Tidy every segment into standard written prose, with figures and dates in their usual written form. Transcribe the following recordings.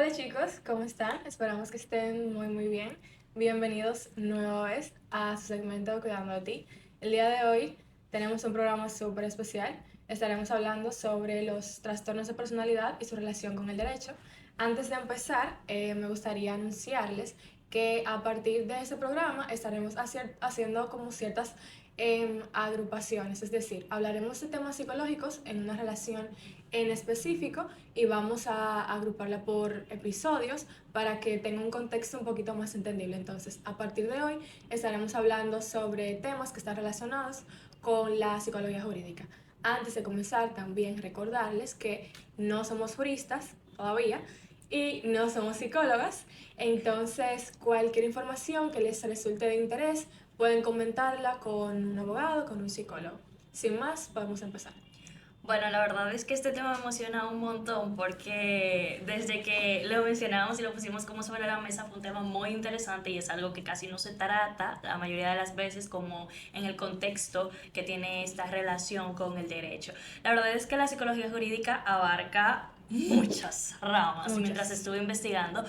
Hola chicos, ¿cómo están? Esperamos que estén muy bien. Bienvenidos nueva vez a su segmento Cuidando de ti. El día de hoy tenemos un programa súper especial. Estaremos hablando sobre los trastornos de personalidad y su relación con el derecho. Antes de empezar, me gustaría anunciarles que a partir de ese programa estaremos haciendo como ciertas agrupaciones, es decir, hablaremos de temas psicológicos en una relación en específico y vamos a agruparla por episodios para que tenga un contexto un poquito más entendible. Entonces, a partir de hoy estaremos hablando sobre temas que están relacionados con la psicología jurídica. Antes de comenzar, también recordarles que no somos juristas todavía y no somos psicólogas, entonces cualquier información que les resulte de interés pueden comentarla con un abogado, con un psicólogo. Sin más, podemos empezar. Bueno, la verdad es que este tema me emociona un montón porque desde que lo mencionamos y lo pusimos como sobre la mesa fue un tema muy interesante y es algo que casi no se trata la mayoría de las veces como en el contexto que tiene esta relación con el derecho. La verdad es que la psicología jurídica abarca muchas ramas mientras Muchas. estuve investigando.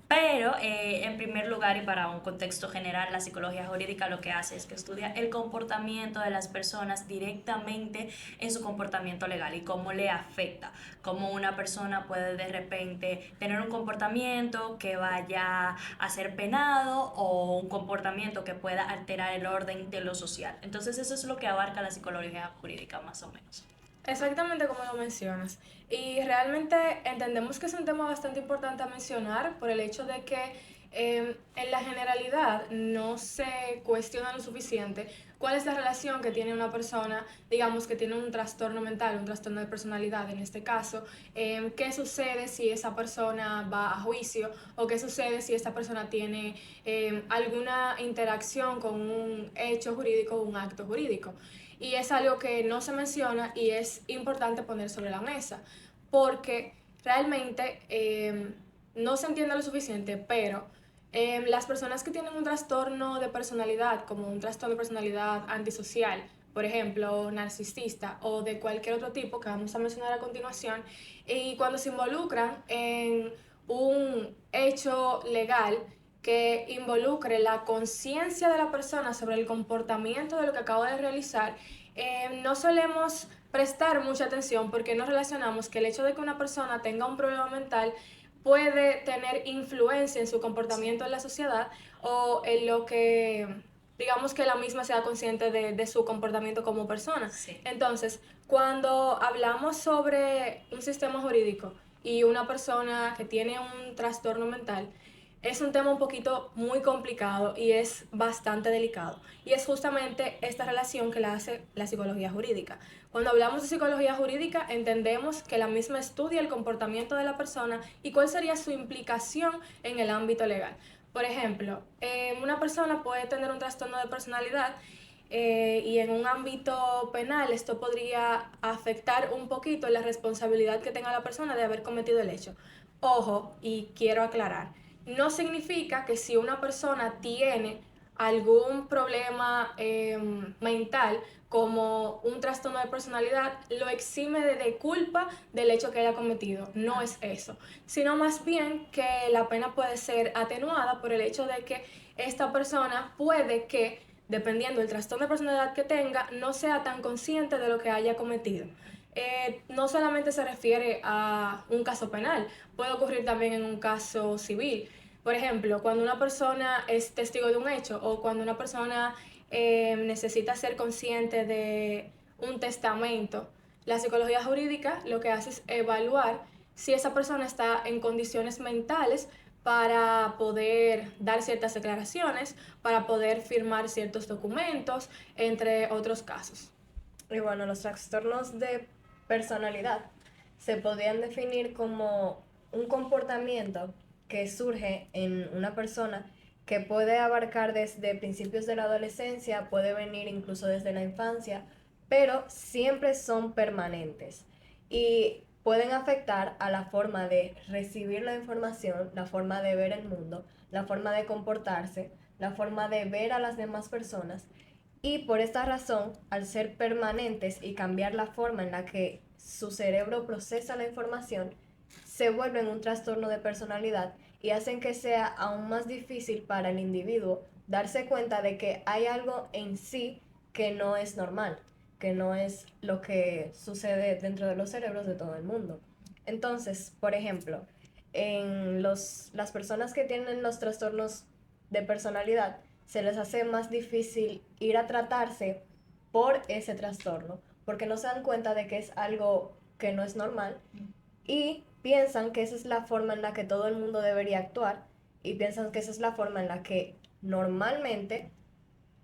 Pero en primer lugar y para un contexto general, la psicología jurídica lo que hace es que estudia el comportamiento de las personas directamente en su comportamiento legal y cómo le afecta, cómo una persona puede de repente tener un comportamiento que vaya a ser penado o un comportamiento que pueda alterar el orden de lo social. Entonces eso es lo que abarca la psicología jurídica más o menos. Exactamente como lo mencionas. Y realmente entendemos que es un tema bastante importante a mencionar por el hecho de que en la generalidad no se cuestiona lo suficiente cuál es la relación que tiene una persona, digamos que tiene un trastorno mental, un trastorno de personalidad en este caso, qué sucede si esa persona va a juicio o qué sucede si esta persona tiene alguna interacción con un hecho jurídico o un acto jurídico. Y es algo que no se menciona y es importante poner sobre la mesa, porque realmente no se entiende lo suficiente, pero las personas que tienen un trastorno de personalidad, como un trastorno de personalidad antisocial, por ejemplo, narcisista o de cualquier otro tipo que vamos a mencionar a continuación, y cuando se involucran en un hecho legal que involucre la conciencia de la persona sobre el comportamiento de lo que acabo de realizar, no solemos prestar mucha atención porque no relacionamos que el hecho de que una persona tenga un problema mental puede tener influencia en su comportamiento en la sociedad o en lo que, digamos que la misma sea consciente de su comportamiento como persona. Sí. Entonces, cuando hablamos sobre un sistema jurídico y una persona que tiene un trastorno mental, es un tema un poquito muy complicado y es bastante delicado. Y es justamente esta relación que la hace la psicología jurídica. Cuando hablamos de psicología jurídica, entendemos que la misma estudia el comportamiento de la persona y cuál sería su implicación en el ámbito legal. Por ejemplo, una persona puede tener un trastorno de personalidad y en un ámbito penal esto podría afectar un poquito la responsabilidad que tenga la persona de haber cometido el hecho. Ojo, y quiero aclarar, no significa que si una persona tiene algún problema mental como un trastorno de personalidad lo exime de culpa del hecho que haya cometido. No es eso, sino más bien que la pena puede ser atenuada por el hecho de que esta persona puede que, dependiendo del trastorno de personalidad que tenga, no sea tan consciente de lo que haya cometido. No solamente se refiere a un caso penal, puede ocurrir también en un caso civil. Por ejemplo, cuando una persona es testigo de un hecho o cuando una persona necesita ser consciente de un testamento, la psicología jurídica lo que hace es evaluar si esa persona está en condiciones mentales para poder dar ciertas declaraciones, para poder firmar ciertos documentos, entre otros casos. Y bueno, los trastornos de personalidad se podrían definir como un comportamiento que surge en una persona que puede abarcar desde principios de la adolescencia, puede venir incluso desde la infancia, pero siempre son permanentes y pueden afectar a la forma de recibir la información, la forma de ver el mundo, la forma de comportarse, la forma de ver a las demás personas y por esta razón, al ser permanentes y cambiar la forma en la que su cerebro procesa la información, se vuelven un trastorno de personalidad y hacen que sea aún más difícil para el individuo darse cuenta de que hay algo en sí que no es normal, que no es lo que sucede dentro de los cerebros de todo el mundo. Entonces, por ejemplo, las personas que tienen los trastornos de personalidad, se les hace más difícil ir a tratarse por ese trastorno, porque no se dan cuenta de que es algo que no es normal y piensan que esa es la forma en la que todo el mundo debería actuar y piensan que esa es la forma en la que normalmente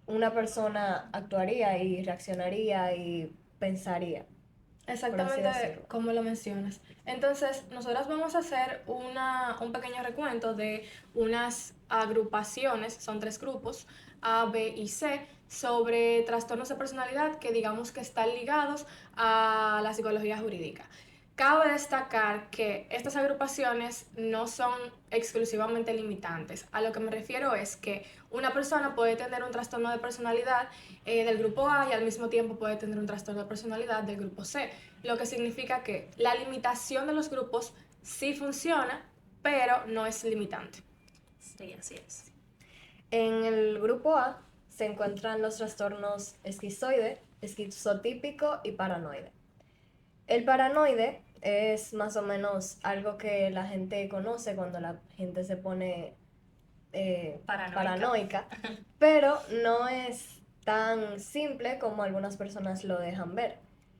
una persona actuaría y reaccionaría y pensaría, por así Exactamente decirlo. como lo mencionas. Entonces, nosotras vamos a hacer un pequeño recuento de unas agrupaciones, son 3 grupos, A, B y C, sobre trastornos de personalidad que digamos que están ligados a la psicología jurídica. Cabe destacar que estas agrupaciones no son exclusivamente limitantes. A lo que me refiero es que una persona puede tener un trastorno de personalidad del grupo A y al mismo tiempo puede tener un trastorno de personalidad del grupo C, lo que significa que la limitación de los grupos sí funciona, pero no es limitante. Sí, así es. En el grupo A se encuentran los trastornos esquizoide, esquizotípico y paranoide. El paranoide es más o menos algo que la gente conoce cuando la gente se pone paranoica, pero no es tan simple como algunas personas lo dejan ver.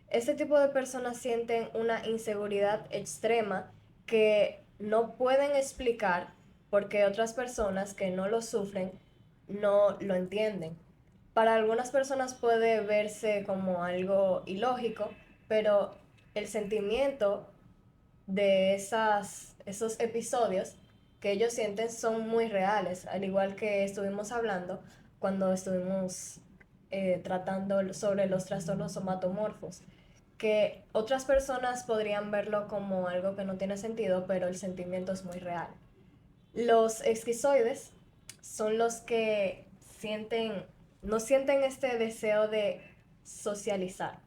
Este tipo de personas sienten una inseguridad extrema que no pueden explicar porque otras personas que no lo sufren no lo entienden. Para algunas personas puede verse como algo ilógico, pero el sentimiento de esos episodios que ellos sienten son muy reales, al igual que estuvimos hablando cuando estuvimos tratando sobre los trastornos somatomorfos, que otras personas podrían verlo como algo que no tiene sentido, pero el sentimiento es muy real. Los esquizoides son los que no sienten este deseo de socializar,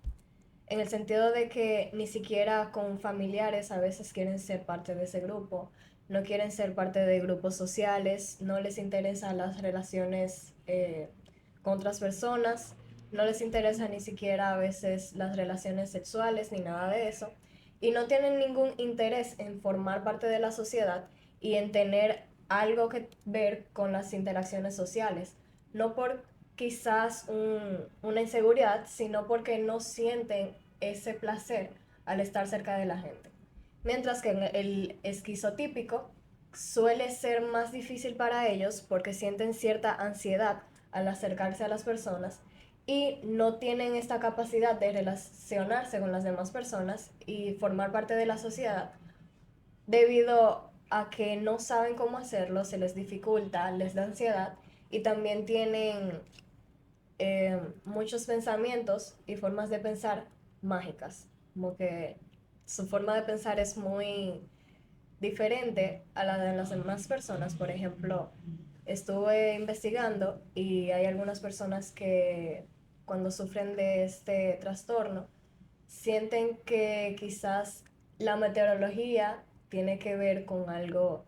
en el sentido de que ni siquiera con familiares a veces quieren ser parte de ese grupo, no quieren ser parte de grupos sociales, no les interesan las relaciones con otras personas, no les interesa ni siquiera a veces las relaciones sexuales ni nada de eso, y no tienen ningún interés en formar parte de la sociedad y en tener algo que ver con las interacciones sociales, no por quizás una inseguridad, sino porque no sienten ese placer al estar cerca de la gente. Mientras que en el esquizotípico suele ser más difícil para ellos porque sienten cierta ansiedad al acercarse a las personas y no tienen esta capacidad de relacionarse con las demás personas y formar parte de la sociedad debido a que no saben cómo hacerlo, se les dificulta, les da ansiedad y también tienen muchos pensamientos y formas de pensar mágicas, como que su forma de pensar es muy diferente a la de las demás personas. Por ejemplo, estuve investigando y hay algunas personas que cuando sufren de este trastorno sienten que quizás la meteorología tiene que ver con algo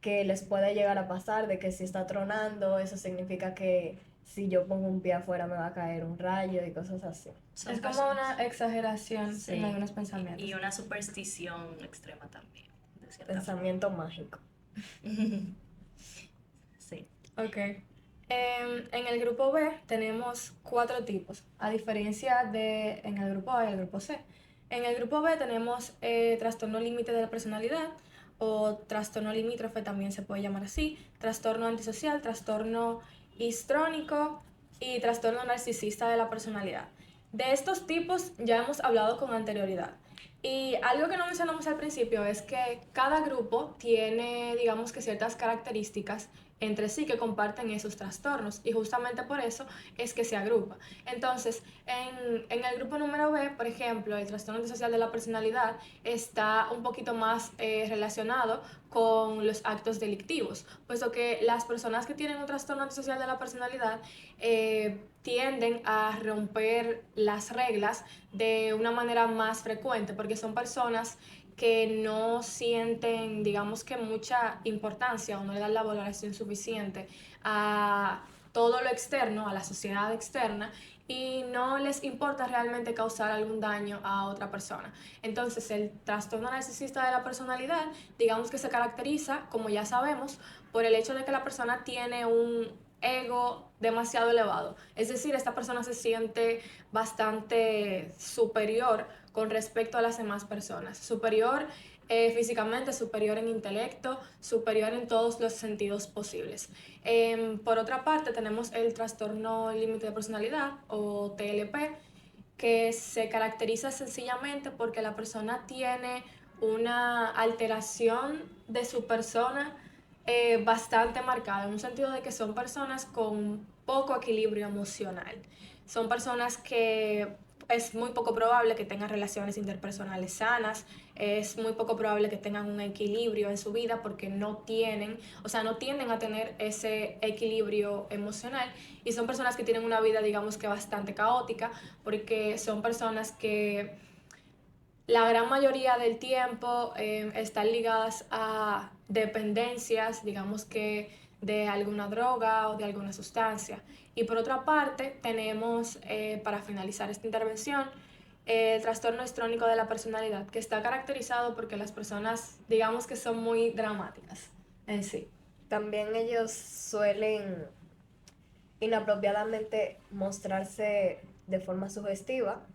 que les puede llegar a pasar, de que si está tronando, eso significa que si yo pongo un pie afuera me va a caer un rayo y cosas así. Son Es como personas- una exageración Sí. en algunos pensamientos. Y una superstición extrema también, de cierta Pensamiento mágico. forma. Sí. Ok. En el grupo B tenemos 4 tipos, a diferencia de en el grupo A y el grupo C. En el grupo B tenemos trastorno límite de la personalidad o trastorno limítrofe, también se puede llamar así, trastorno antisocial, trastorno histrónico y trastorno narcisista de la personalidad. De estos tipos ya hemos hablado con anterioridad. Y algo que no mencionamos al principio es que cada grupo tiene, digamos que ciertas características entre sí que comparten esos trastornos y justamente por eso es que se agrupa. Entonces, en el grupo número B, por ejemplo, el trastorno antisocial de la personalidad está un poquito más relacionado con los actos delictivos, puesto que las personas que tienen un trastorno antisocial de la personalidad tienden a romper las reglas de una manera más frecuente, porque son personas que no sienten, digamos que mucha importancia o no le dan la valoración suficiente a todo lo externo, a la sociedad externa, y no les importa realmente causar algún daño a otra persona. Entonces, el trastorno narcisista de la personalidad, digamos que se caracteriza, como ya sabemos, por el hecho de que la persona tiene un ego demasiado elevado. Es decir, esta persona se siente bastante superior con respecto a las demás personas. Superior físicamente, superior en intelecto, superior en todos los sentidos posibles. Por otra parte, tenemos el trastorno límite de personalidad o TLP, que se caracteriza sencillamente porque la persona tiene una alteración de su persona bastante marcada, en un sentido de que son personas con poco equilibrio emocional. Son personas que es muy poco probable que tengan relaciones interpersonales sanas, es muy poco probable que tengan un equilibrio en su vida porque no tienen, o sea, no tienden a tener ese equilibrio emocional, y son personas que tienen una vida, digamos que bastante caótica, porque son personas que la gran mayoría del tiempo están ligadas a dependencias, digamos que de alguna droga o de alguna sustancia. Y por otra parte, tenemos, para finalizar esta intervención, el trastorno histrónico de la personalidad, que está caracterizado porque las personas, digamos que son muy dramáticas en sí. También ellos suelen inapropiadamente mostrarse de forma sugestiva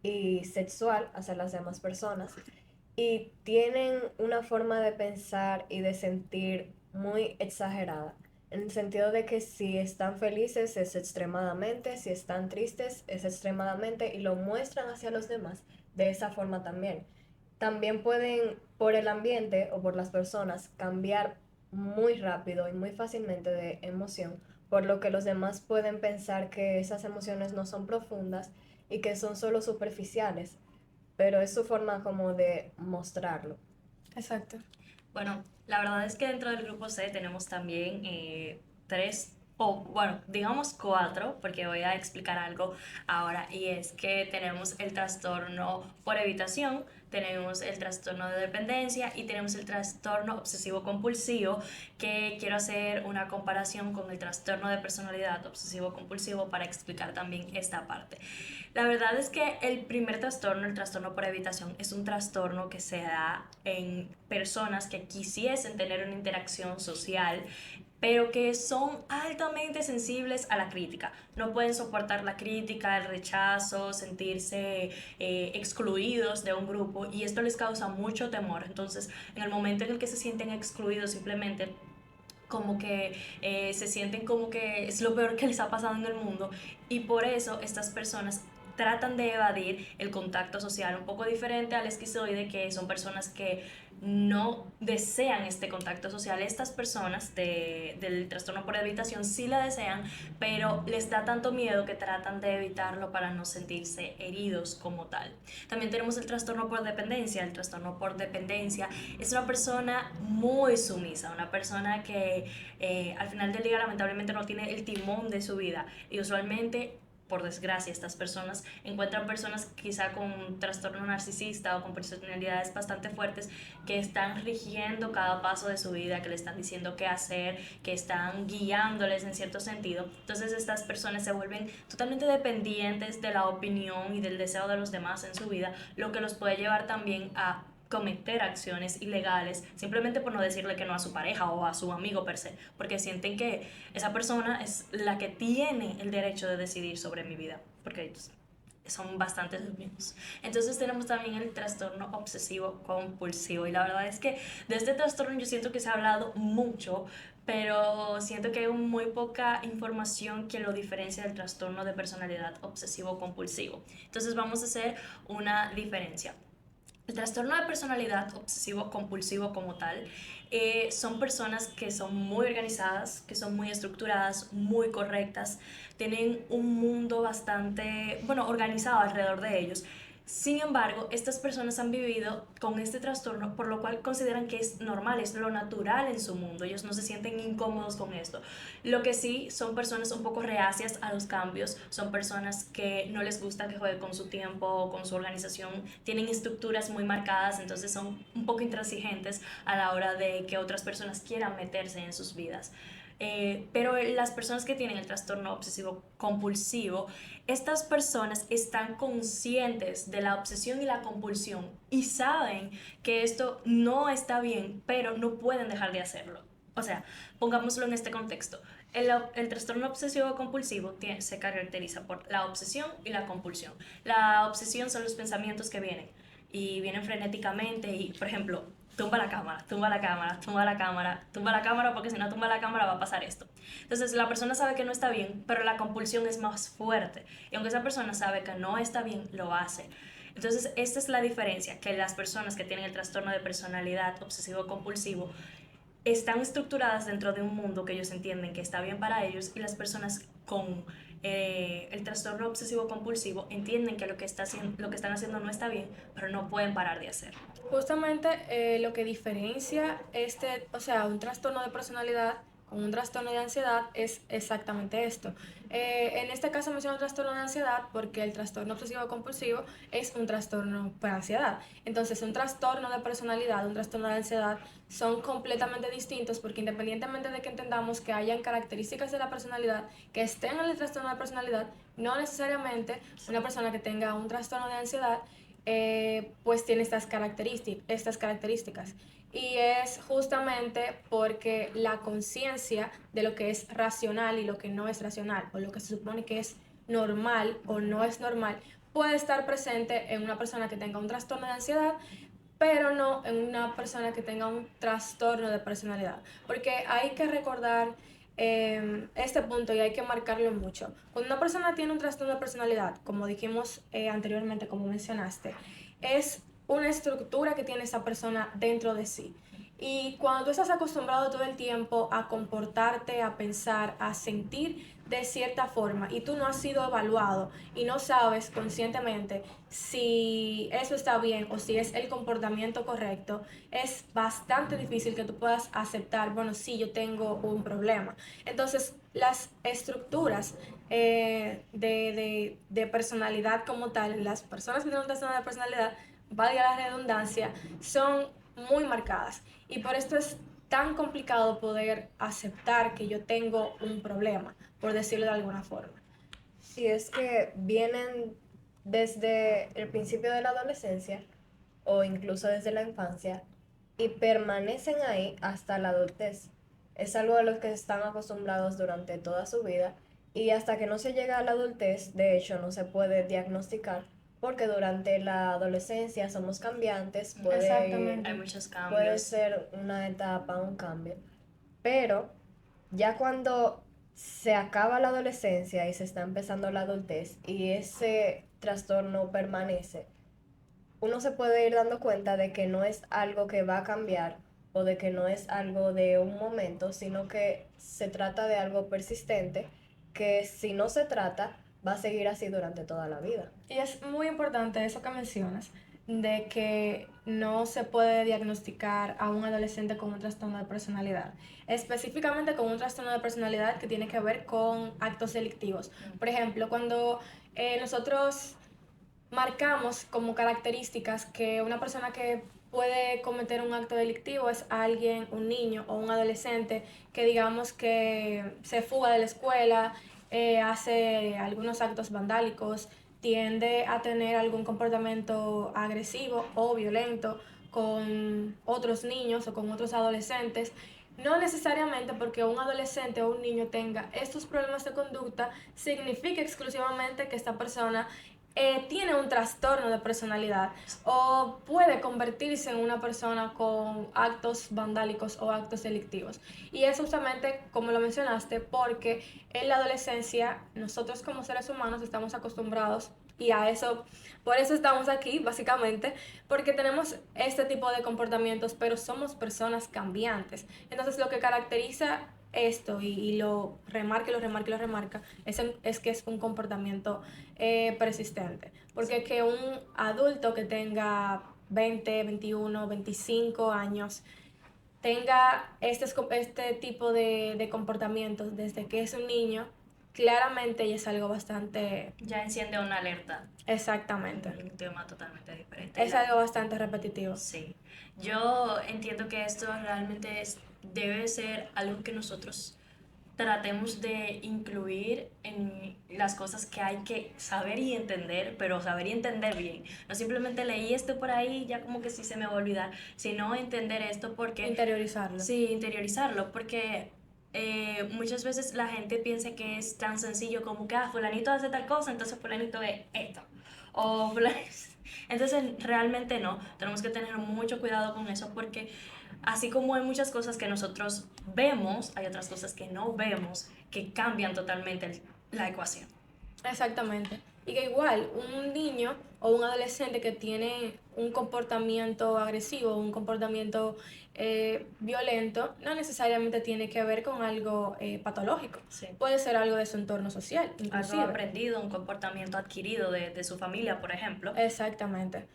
y sexual hacia las demás personas, y tienen una forma de pensar y de sentir muy exagerada, en el sentido de que si están felices es extremadamente, si están tristes es extremadamente, y lo muestran hacia los demás de esa forma también. También pueden, por el ambiente o por las personas, cambiar muy rápido y muy fácilmente de emoción, por lo que los demás pueden pensar que esas emociones no son profundas y que son solo superficiales, pero es su forma como de mostrarlo. Exacto. Bueno, la verdad es que dentro del grupo C tenemos también tres, o bueno, digamos cuatro, porque voy a explicar algo ahora, y es que tenemos el trastorno por evitación, tenemos el trastorno de dependencia y tenemos el trastorno obsesivo compulsivo, que quiero hacer una comparación con el trastorno de personalidad obsesivo compulsivo para explicar también esta parte. La verdad es que el primer trastorno, el trastorno por evitación, es un trastorno que se da en personas que quisiesen tener una interacción social, pero que son altamente sensibles a la crítica. No pueden soportar la crítica, el rechazo, sentirse excluidos de un grupo, y esto les causa mucho temor. Entonces, en el momento en el que se sienten excluidos, simplemente como que se sienten como que es lo peor que les ha pasado en el mundo, y por eso estas personas tratan de evadir el contacto social, un poco diferente al esquizoide, que son personas que no desean este contacto social. Estas personas del trastorno por evitación sí la desean, pero les da tanto miedo que tratan de evitarlo para no sentirse heridos como tal. También tenemos el trastorno por dependencia. El trastorno por dependencia es una persona muy sumisa, una persona que al final del día lamentablemente no tiene el timón de su vida, y usualmente, por desgracia, estas personas encuentran personas quizá con trastorno narcisista o con personalidades bastante fuertes que están rigiendo cada paso de su vida, que le están diciendo qué hacer, que están guiándoles en cierto sentido. Entonces estas personas se vuelven totalmente dependientes de la opinión y del deseo de los demás en su vida, lo que los puede llevar también a cometer acciones ilegales simplemente por no decirle que no a su pareja o a su amigo per se, porque sienten que esa persona es la que tiene el derecho de decidir sobre mi vida, porque son bastantes los mismos. Entonces tenemos también el trastorno obsesivo compulsivo, y la verdad es que de este trastorno yo siento que se ha hablado mucho, pero siento que hay muy poca información que lo diferencia del trastorno de personalidad obsesivo compulsivo. Entonces vamos a hacer una diferencia. El trastorno de personalidad obsesivo compulsivo como tal son personas que son muy organizadas, que son muy estructuradas, muy correctas, tienen un mundo bastante, bueno, organizado alrededor de ellos, Sin embargo, estas personas han vivido con este trastorno, por lo cual consideran que es normal, es lo natural en su mundo. Ellos no se sienten incómodos con esto. Lo que sí son personas un poco reacias a los cambios, son personas que no les gusta que juegue con su tiempo, con su organización, tienen estructuras muy marcadas, entonces son un poco intransigentes a la hora de que otras personas quieran meterse en sus vidas. Pero las personas que tienen el trastorno obsesivo compulsivo, estas personas están conscientes de la obsesión y la compulsión y saben que esto no está bien, pero no pueden dejar de hacerlo. O sea, pongámoslo en este contexto. El trastorno obsesivo compulsivo se caracteriza por la obsesión y la compulsión. La obsesión son los pensamientos que vienen y vienen frenéticamente y, por ejemplo, tumba la cámara, tumba la cámara, tumba la cámara, tumba la cámara, porque si no tumba la cámara va a pasar esto. Entonces la persona sabe que no está bien, pero la compulsión es más fuerte. Y aunque esa persona sabe que no está bien, lo hace. Entonces esta es la diferencia, que las personas que tienen el trastorno de personalidad obsesivo-compulsivo están estructuradas dentro de un mundo que ellos entienden que está bien para ellos, y las personas con el trastorno obsesivo compulsivo entienden que lo que están haciendo no está bien, pero no pueden parar de hacerlo. Justamente lo que diferencia o sea, un trastorno de personalidad con un trastorno de ansiedad es exactamente esto. En este caso menciono trastorno de ansiedad porque el trastorno obsesivo compulsivo es un trastorno por ansiedad. Entonces, un trastorno de personalidad, un trastorno de ansiedad son completamente distintos, porque independientemente de que entendamos que hayan características de la personalidad que estén en el trastorno de personalidad, no necesariamente una persona que tenga un trastorno de ansiedad pues tiene estas características. Y es justamente porque la conciencia de lo que es racional y lo que no es racional, o lo que se supone que es normal o no es normal, puede estar presente en una persona que tenga un trastorno de ansiedad, pero no en una persona que tenga un trastorno de personalidad. Porque hay que recordar este punto y hay que marcarlo mucho. Cuando una persona tiene un trastorno de personalidad, como dijimos anteriormente, como mencionaste, es una estructura que tiene esa persona dentro de sí. Y cuando tú estás acostumbrado todo el tiempo a comportarte, a pensar, a sentir de cierta forma y tú no has sido evaluado y no sabes conscientemente si eso está bien o si es el comportamiento correcto, es bastante difícil que tú puedas aceptar, bueno, sí, yo tengo un problema. Entonces, las estructuras de personalidad como tal, las personas que tienen un trastorno de personalidad, valga la redundancia, son muy marcadas. Y por esto es tan complicado poder aceptar que yo tengo un problema, por decirlo de alguna forma. Y es que vienen desde el principio de la adolescencia o incluso desde la infancia y permanecen ahí hasta la adultez. Es algo a lo que están acostumbrados durante toda su vida y hasta que no se llega a la adultez, de hecho, no se puede diagnosticar porque durante la adolescencia somos cambiantes, Exactamente. Hay muchos puede cambios. ser una etapa, un cambio, pero ya cuando se acaba la adolescencia y se está empezando la adultez y ese trastorno permanece, uno se puede ir dando cuenta de que no es algo que va a cambiar o de que no es algo de un momento, sino que se trata de algo persistente que si no se trata va a seguir así durante toda la vida. Y es muy importante eso que mencionas, de que no se puede diagnosticar a un adolescente con un trastorno de personalidad, específicamente con un trastorno de personalidad que tiene que ver con actos delictivos. Por ejemplo, cuando nosotros marcamos como características que una persona que puede cometer un acto delictivo es alguien, un niño o un adolescente que digamos que se fuga de la escuela, hace algunos actos vandálicos, tiende a tener algún comportamiento agresivo o violento con otros niños o con otros adolescentes. No necesariamente porque un adolescente o un niño tenga estos problemas de conducta significa exclusivamente que esta persona tiene un trastorno de personalidad o puede convertirse en una persona con actos vandálicos o actos delictivos. Y es justamente, como lo mencionaste, porque en la adolescencia nosotros como seres humanos estamos acostumbrados y a eso, por eso estamos aquí, básicamente, porque tenemos este tipo de comportamientos, pero somos personas cambiantes. Entonces, lo que caracteriza esto y lo remarca, es que es un comportamiento persistente. porque que un adulto que tenga 20, 21, 25 años tenga este tipo de comportamientos desde que es un niño, claramente ya es algo bastante... Ya enciende una alerta. Exactamente. Un tema totalmente diferente. Es algo bastante repetitivo. Sí. Yo entiendo que esto realmente debe ser algo que nosotros tratemos de incluir en las cosas que hay que saber y entender, pero saber y entender bien. No simplemente leí esto por ahí y ya como que sí se me va a olvidar, sino entender esto porque... Interiorizarlo. Sí, interiorizarlo, porque muchas veces la gente piensa que es tan sencillo como que, fulanito hace tal cosa, entonces fulanito es esto. O entonces realmente no, tenemos que tener mucho cuidado con eso porque así como hay muchas cosas que nosotros vemos, hay otras cosas que no vemos que cambian totalmente la ecuación. Exactamente. Y que igual un niño o un adolescente que tiene un comportamiento agresivo, un comportamiento violento, no necesariamente tiene que ver con algo patológico. Sí. Puede ser algo de su entorno social, inclusive. Algo aprendido, un comportamiento adquirido de su familia, por ejemplo. Exactamente.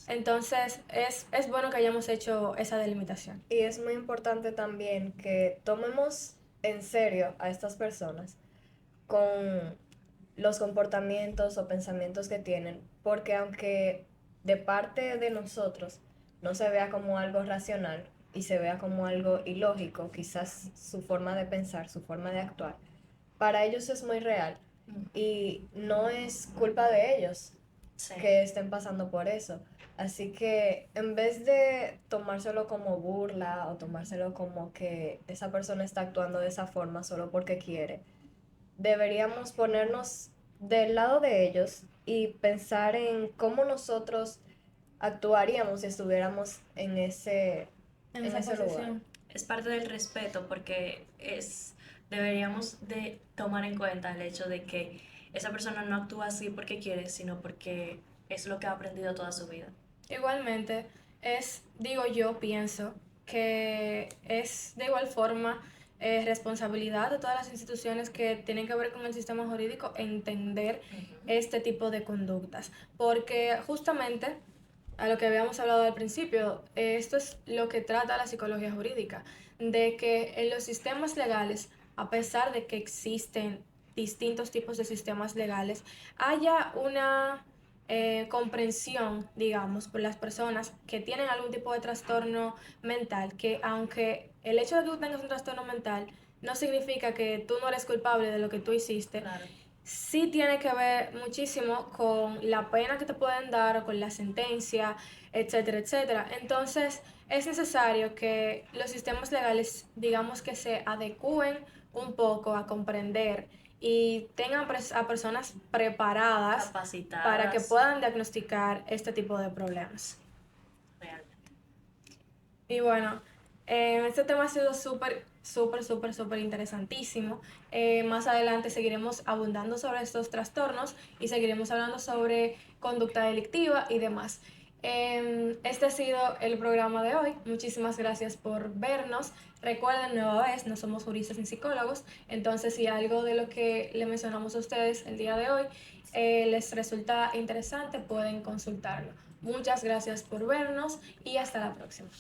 Entonces es bueno que hayamos hecho esa delimitación. Y es muy importante también que tomemos en serio a estas personas con los comportamientos o pensamientos que tienen, porque aunque de parte de nosotros no se vea como algo racional y se vea como algo ilógico, quizás su forma de pensar, su forma de actuar, para ellos es muy real y no es culpa de ellos que estén pasando por eso. Así que en vez de tomárselo como burla o tomárselo como que esa persona está actuando de esa forma solo porque quiere, deberíamos ponernos del lado de ellos y pensar en cómo nosotros actuaríamos si estuviéramos en ese lugar. Es parte del respeto porque deberíamos de tomar en cuenta el hecho de que esa persona no actúa así porque quiere, sino porque es lo que ha aprendido toda su vida. Igualmente, pienso que es de igual forma responsabilidad de todas las instituciones que tienen que ver con el sistema jurídico entender este tipo de conductas, porque justamente a lo que habíamos hablado al principio, esto es lo que trata la psicología jurídica, de que en los sistemas legales, a pesar de que existen distintos tipos de sistemas legales, haya una comprensión, digamos, por las personas que tienen algún tipo de trastorno mental, que aunque el hecho de que tú tengas un trastorno mental no significa que tú no eres culpable de lo que tú hiciste, Claro. Sí tiene que ver muchísimo con la pena que te pueden dar o con la sentencia, etcétera, etcétera. Entonces, es necesario que los sistemas legales, digamos que se adecúen un poco a comprender y tengan a personas preparadas Capacitadas. para que puedan diagnosticar este tipo de problemas. Realmente. Y bueno, este tema ha sido súper interesantísimo. Más adelante seguiremos abundando sobre estos trastornos y seguiremos hablando sobre conducta delictiva y demás. Este ha sido el programa de hoy. Muchísimas gracias por vernos. Recuerden, nueva vez, no somos juristas ni psicólogos, entonces si algo de lo que le mencionamos a ustedes el día de hoy les resulta interesante, pueden consultarlo. Muchas gracias por vernos y hasta la próxima.